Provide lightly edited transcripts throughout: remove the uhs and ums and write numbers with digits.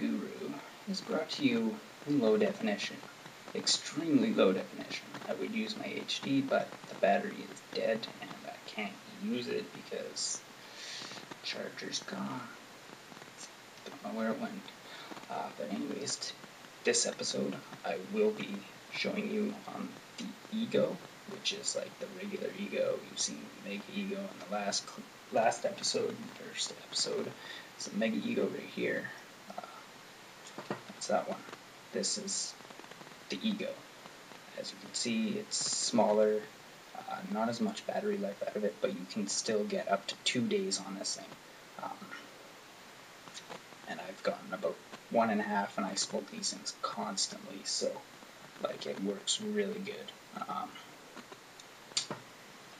Guru is brought to you in low definition, extremely low definition. I would use my HD, but the battery is dead and I can't use it because the charger's gone. Don't know where it went. But anyways, this episode I will be showing you the Ego, which is like the regular Ego. You've seen Mega Ego in the last episode, first episode. It's a Mega Ego right here. That's that one. This is the Ego. As you can see, it's smaller, not as much battery life out of it, but you can still get up to 2 days on this thing. And I've gotten about 1.5, and I smoke these things constantly, so like it works really good.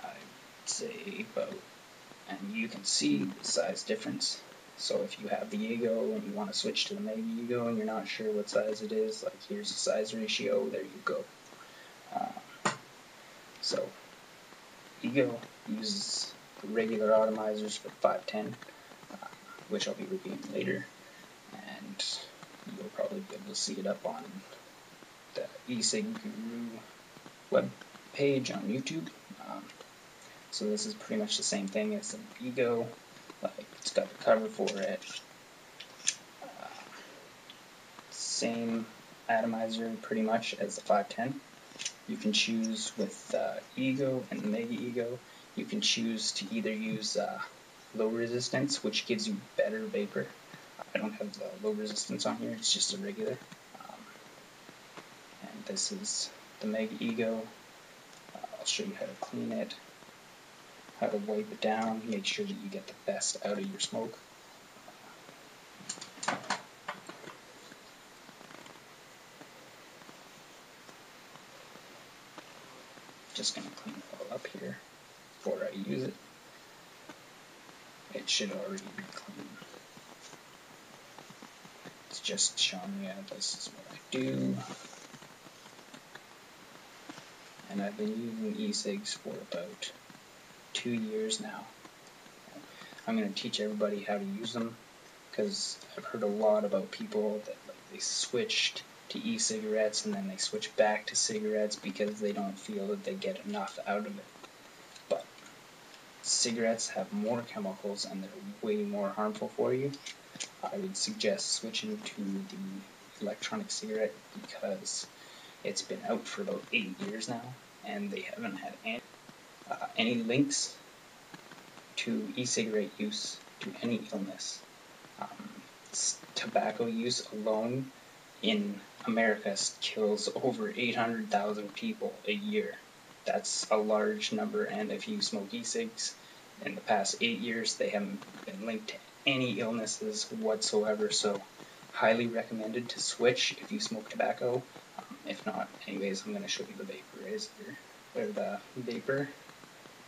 I'd say about, and you can see the size difference. So if you have the Ego and you want to switch to the Mega Ego and you're not sure what size it is, like here's the size ratio, there you go. So Ego uses the regular atomizers for 510, which I'll be reviewing later, and you'll probably be able to see it up on the eCigs Guru web page on YouTube. So this is pretty much the same thing as an Ego. Like, it's got the cover for it. Same atomizer pretty much as the 510. You can choose with the Ego and the Mega Ego. You can choose to either use low resistance, which gives you better vapor. I don't have the low resistance on here, it's just a regular. And this is the Mega Ego. I'll show you how to clean it, how to wipe it down, make sure that you get the best out of your smoke. Just going to clean it all up here before I use it. It should already be clean. It's just showing you this is what I do. And I've been using eCigs for about 2 years now. I'm going to teach everybody how to use them, because I've heard a lot about people that they switched to e-cigarettes and then they switch back to cigarettes because they don't feel that they get enough out of it. But cigarettes have more chemicals and they're way more harmful for you. I would suggest switching to the electronic cigarette because it's been out for about 8 years now and they haven't had any links to e-cigarette use to any illness. Tobacco use alone in America kills over 800,000 people a year. That's a large number, and if you smoke e-cigs in the past 8 years, they haven't been linked to any illnesses whatsoever, so highly recommended to switch if you smoke tobacco. If not, anyways, I'm going to show you the vaporizer, or the vapor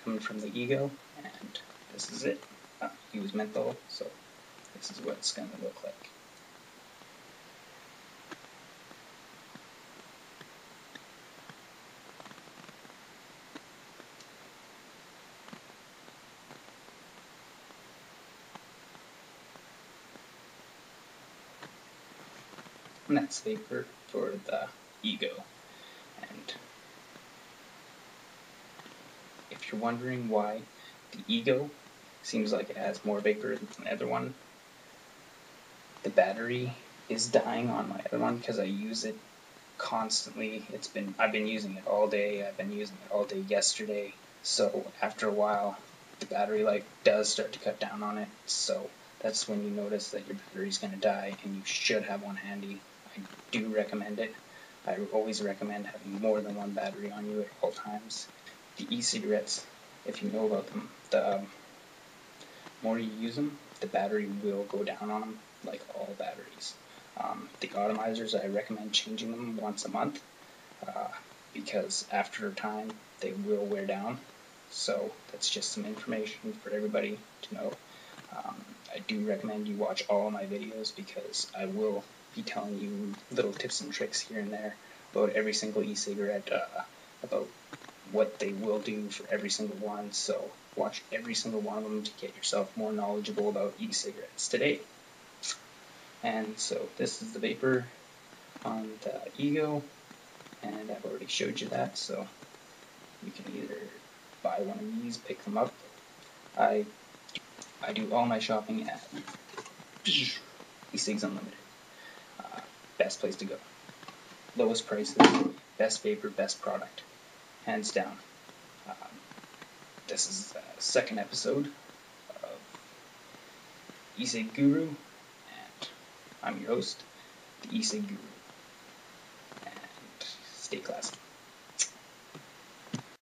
coming from the Ego, and this is it. Use menthol, so this is what it's going to look like. And that's vapor for the Ego. And if you're wondering why the Ego seems like it has more vapor than the other one, the battery is dying on my other one because I use it constantly. I've been using it all day. I've been using it all day yesterday. So after a while, the battery life does start to cut down on it. So that's when you notice that your battery's going to die, and you should have one handy. I do recommend it. I always recommend having more than one battery on you at all times. The e-cigarettes, if you know about them, the more you use them, the battery will go down on them, like all batteries. The atomizers, I recommend changing them once a month, because after a time they will wear down. So that's just some information for everybody to know. I do recommend you watch all of my videos because I will be telling you little tips and tricks here and there about every single e-cigarette, about what they will do for every single one. So watch every single one of them to get yourself more knowledgeable about e-cigarettes today. And so this is the vapor on the Ego, and I've already showed you that, so you can either buy one of these, pick them up. I do all my shopping at eCigs Unlimited. Best place to go. Lowest prices, best vapor, best product, hands down. This is the second episode of eCig Guru, and I'm your host, the eCig Guru. And stay classy.